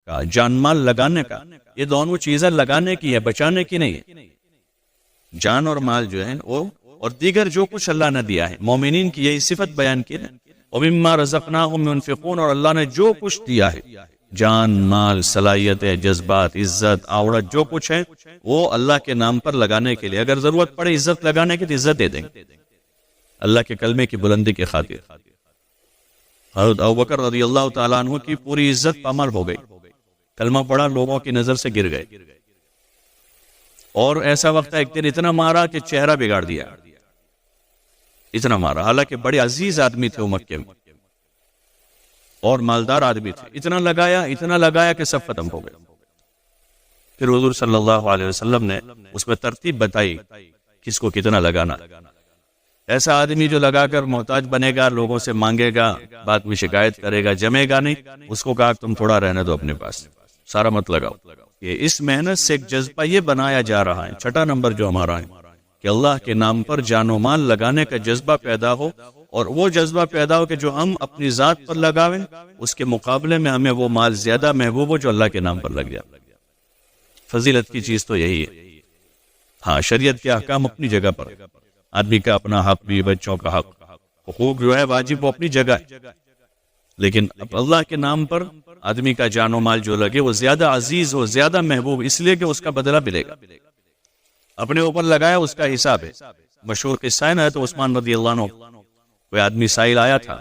کا، جان مال لگانے کا، یہ دونوں چیزیں لگانے کی ہے، بچانے کی نہیں ہے۔ جان اور مال جو ہے وہ اور دیگر جو کچھ اللہ نے دیا ہے، مومنین کی یہی صفت بیان کی ہے۔ وَمِمَّا رَزَقْنَاهُمْ يُنْفِقُونَ، اور اللہ نے جو کچھ دیا ہے، جان مال، صلاحیتیں، جذبات، عزت، عورت، جو کچھ ہے وہ اللہ کے نام پر لگانے کے لیے، اگر ضرورت پڑے عزت لگانے کی تو عزت دے دیں گے اللہ کے کلمے کی بلندی کے خاطر۔ حضرت ابوبکر رضی اللہ تعالیٰ عنہ کی پوری عزت پامال ہو گئی، کلمہ پڑھا، لوگوں کی نظر سے گر گئے، اور ایسا وقت ایک دن اتنا مارا کہ چہرہ بگاڑ دیا، اتنا مارا، حالانکہ بڑے عزیز آدمی تھے وہ مکے میں اور مالدار آدمی تھے، اتنا لگایا کہ سب ختم ہو گئے۔ پھر حضور صلی اللہ علیہ وسلم نے اس میں ترتیب بتائی کس کو کتنا لگانا۔ ایسا آدمی جو لگا کر محتاج بنے گا، لوگوں سے مانگے گا، بعد میں شکایت کرے گا، جمے گا نہیں، اس کو کہا تم تھوڑا رہنے دو اپنے پاس، سارا مت لگاؤ۔ یہ اس محنت سے ایک جذبہ یہ بنایا جا رہا ہے، چھٹا نمبر جو ہمارا ہے، کہ اللہ کے نام پر جان و مال لگانے کا جذبہ پیدا ہو، اور وہ جذبہ پیدا ہو کہ جو ہم اپنی ذات پر لگاویں اس کے مقابلے میں ہمیں وہ مال زیادہ محبوب ہو جو اللہ کے نام پر لگ جائے۔ فضیلت کی چیز تو یہی ہے۔ ہاں، شریعت کے احکام اپنی جگہ پر، آدمی کا اپنا حق بھی، بچوں کا حق، حقوق جو ہے واجب وہ اپنی جگہ ہے، لیکن اب اللہ کے نام پر آدمی کا جان و مال جو لگے وہ زیادہ عزیز ہو، زیادہ محبوب، اس لیے کہ اس کا بدلہ ملے گا، اپنے اوپر لگایا اس کا حساب ہے۔ مشہور قصہ ہے نا، تو عثمان رضی اللہ عنہ، کوئی آدمی سائل آیا تھا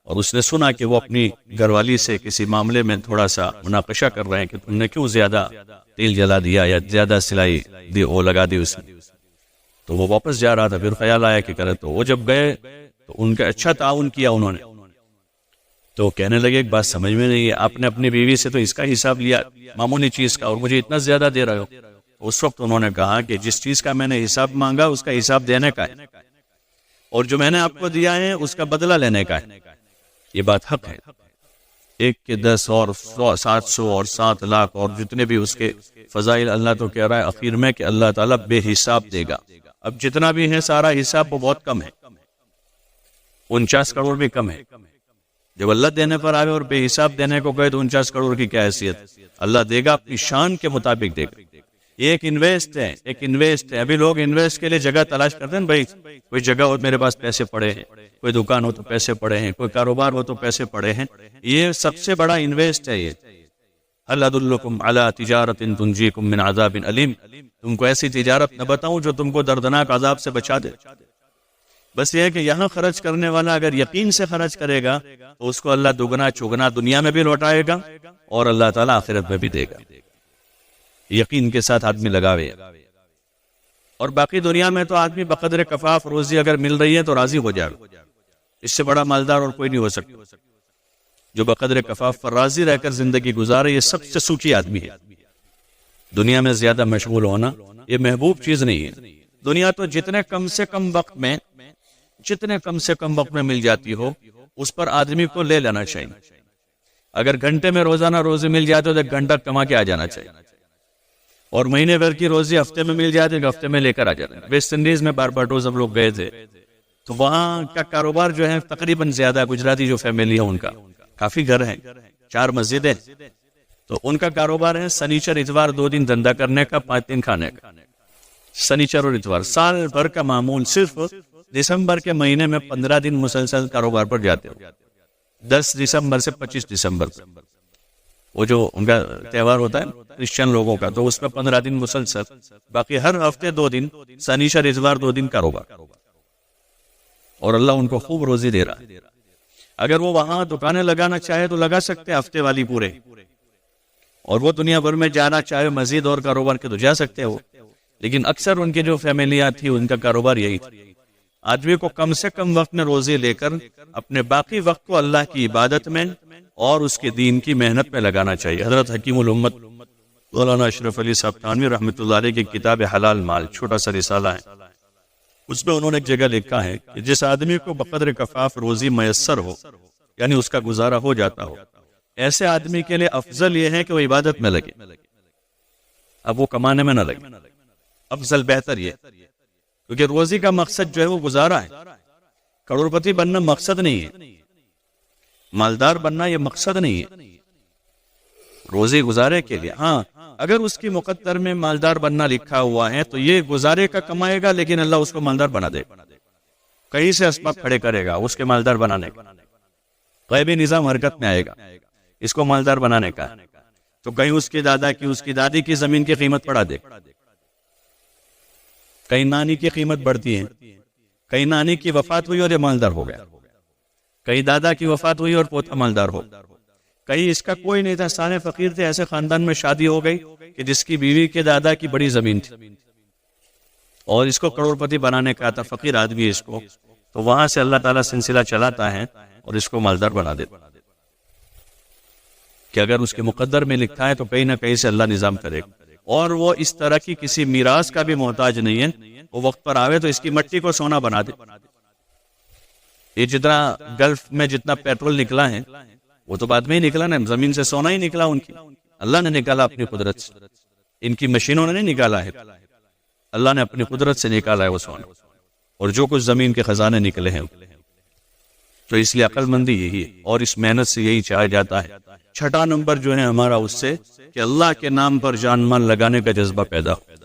اور اس نے سنا کہ وہ اپنی گھر والی سے کسی معاملے میں تھوڑا سا مناقشہ کر رہے ہیں کہ تم نے کیوں زیادہ تیل جلا دیا یا زیادہ سلائی دی، وہ لگا دی اس میں۔ تو وہ واپس جا رہا تھا، پھر خیال آیا کہ کرے، تو وہ جب گئے تو ان کا اچھا تعاون کیا انہوں نے، تو کہنے لگے ایک بات سمجھ میں نہیں ہے، آپ نے اپنی بیوی سے تو اس کا حساب لیا معمولی چیز کا، اور مجھے اتنا زیادہ دے رہے ہو۔ اس وقت انہوں نے کہا کہ جس چیز کا میں نے حساب مانگا اس کا حساب دینے کا ہے، اور جو میں نے آپ کو دیا ہے اس کا بدلہ لینے کا ہے۔ یہ بات حق ہے، 1 کے 10 اور 700 اور 7 لاکھ اور جتنے بھی اس کے فضائل، اللہ تو کہہ رہا ہے اخیر میں کہ اللہ تعالیٰ بے حساب دے گا۔ اب جتنا بھی ہے سارا حساب وہ بہت کم ہے، 49 کروڑ بھی کم ہے۔ جب اللہ دینے پر آئے اور بے حساب دینے کو کہے تو 49 کروڑ کی کیا حیثیت؟ اللہ دے گا اپنی شان کے مطابق دے گا۔ یہ ایک انویسٹ ہے۔ ابھی لوگ انویسٹ کے لیے جگہ تلاش کرتے ہیں، بھائی کوئی جگہ ہو میرے پاس پیسے پڑے ہیں، کوئی دکان ہو تو پیسے پڑے ہیں، کوئی کاروبار ہو تو پیسے پڑے ہیں، یہ سب سے بڑا انویسٹ ہے۔ یہ هل ادلکم علی تجارت تنجیکم من عذاب علیم، تم کو ایسی تجارت نہ بتاؤں جو تم کو دردناک عذاب سے بچا دے۔ بس یہ ہے کہ یہاں خرچ کرنے والا اگر یقین سے خرچ کرے گا تو اس کو اللہ دگنا چگنا دنیا میں بھی لوٹائے گا اور اللہ تعالیٰ آخرت میں بھی دے گا۔ یقین کے ساتھ آدمی لگاوے، اور باقی دنیا میں تو آدمی بقدر کفاف روزی اگر مل رہی ہے تو راضی ہو جائے، اس سے بڑا مالدار اور کوئی نہیں ہو سکتا۔ جو بقدر کفاف پر راضی رہ کر زندگی گزارے یہ سب سے سوچی آدمی ہے۔ دنیا میں زیادہ مشغول ہونا یہ محبوب چیز نہیں ہے۔ دنیا تو جتنے کم سے کم وقت میں مل جاتی ہو اس پر آدمی کو لے لینا چاہیے۔ اگر گھنٹے میں روزانہ روزی مل جاتی ہو تو 1 گھنٹہ کما کے آ جانا چاہیے، اور مہینے بھر کی روزی ہفتے میں مل جاتی ہے، ہفتے میں لے کر آ جانا۔ ویسٹ انڈیز میں بارباڈوس ہم لوگ گئے تھے تو وہاں کا کاروبار جو ہے تقریباً زیادہ گجراتی جو فیملی ہے ان کا کافی گھر ہیں، 4 مسجدیں، تو ان کا کاروبار ہے سنیچر اتوار 2 دن دھندا کرنے کا، 5 دن کھانے کا۔ سنیچر اور اتوار سال بھر کا معمول، صرف دسمبر کے مہینے میں 15 دن مسلسل کاروبار پر جاتے ہو، 10 دسمبر سے 25 دسمبر تک، وہ جو ان کا تہوار ہوتا ہے کرسچن لوگوں کا، تو اس میں 15 دن مسلسل، باقی ہر ہفتے 2 دن، سنیچر اتوار 2 دن کاروبار، اور اللہ ان کو خوب روزی دے رہا ہے۔ اگر وہ وہاں دکانیں لگانا چاہے تو لگا سکتے ہفتے والی پورے، اور وہ دنیا بھر میں جانا چاہے مزید اور کاروبار کے تو جا سکتے ہو، لیکن اکثر ان کی جو فیملیاں تھی ان کا کاروبار یہی تھا۔ آدمی کو کم سے کم وقت میں روزی لے کر اپنے باقی وقت کو اللہ کی عبادت میں اور اس کے دین کی محنت میں لگانا چاہیے۔ حضرت حکیم الامت مولانا اشرف علی صاحب تھانوی رحمۃ اللہ علیہ کی کتاب حلال مال، چھوٹا سا رسالہ ہے، اس میں انہوں نے ایک جگہ لکھا ہے کہ جس آدمی کو بقدر کفاف روزی میسر ہو، یعنی اس کا گزارا ہو جاتا ہو، ایسے آدمی کے لیے افضل یہ ہے کہ وہ عبادت میں لگے، اب وہ کمانے میں نہ لگے۔ افضل بہتر یہ، کیونکہ روزی کا مقصد جو ہے وہ گزارا ہے، کروڑ پتی بننا مقصد نہیں ہے، مالدار بننا یہ مقصد نہیں ہے۔ روزی گزارے کے لیے. ہاں اگر اس کی مقدر میں مالدار بننا لکھا ہوا ہے تو یہ گزارے کا کمائے گا، لیکن اللہ اس کو مالدار بنا دے. کہیں سے اسباب کھڑے کرے گا اس کے مالدار بنانے کا. غیبی نظام حرکت میں آئے گا اس کو مالدار بنانے کا. تو کہیں اس کے دادا کی، اس کی دادی کی زمین کی قیمت بڑھا دے، کہیں نانی کی قیمت بڑھتی ہے، کہیں نانی کی وفات ہوئی اور یہ مالدار ہو گیا، کہیں دادا کی وفات ہوئی اور پوتا مالدار ہو، کہیں اس کا کوئی نہیں تھا، سارے فقیر تھے، ایسے خاندان میں شادی ہو گئی کہ جس کی بیوی کے دادا کی بڑی زمین تھی اور اس کو کروڑ پتی بنانے کا تھا، فقیر آدمی ہے اس کو، تو وہاں سے اللہ تعالیٰ سلسلہ چلاتا ہے اور اس کو مالدار بنا دیتا کہ اگر اس کے مقدر میں لکھا ہے تو کہیں نہ کہیں سے اللہ نظام کرے گا. اور وہ اس طرح کی کسی میراث کا بھی محتاج نہیں ہے، وہ وقت پر آوے تو اس کی مٹی کو سونا بنا دے. یہ جتنا گلف میں جتنا پیٹرول نکلا ہے وہ تو بعد میں ہی نکلا نا، زمین سے سونا ہی نکلا، ان کی اللہ نے نکالا اپنی قدرت سے، ان کی مشینوں نے نہیں نکالا ہے، اللہ نے اپنی قدرت سے نکالا ہے وہ سونا، اور جو کچھ زمین کے خزانے نکلے ہیں. تو اس لیے عقل مندی یہی ہے اور اس محنت سے یہی چاہا جاتا ہے. چھٹا نمبر جو ہے ہمارا اس سے کہ اللہ کے نام پر جان مال لگانے کا جذبہ پیدا ہو.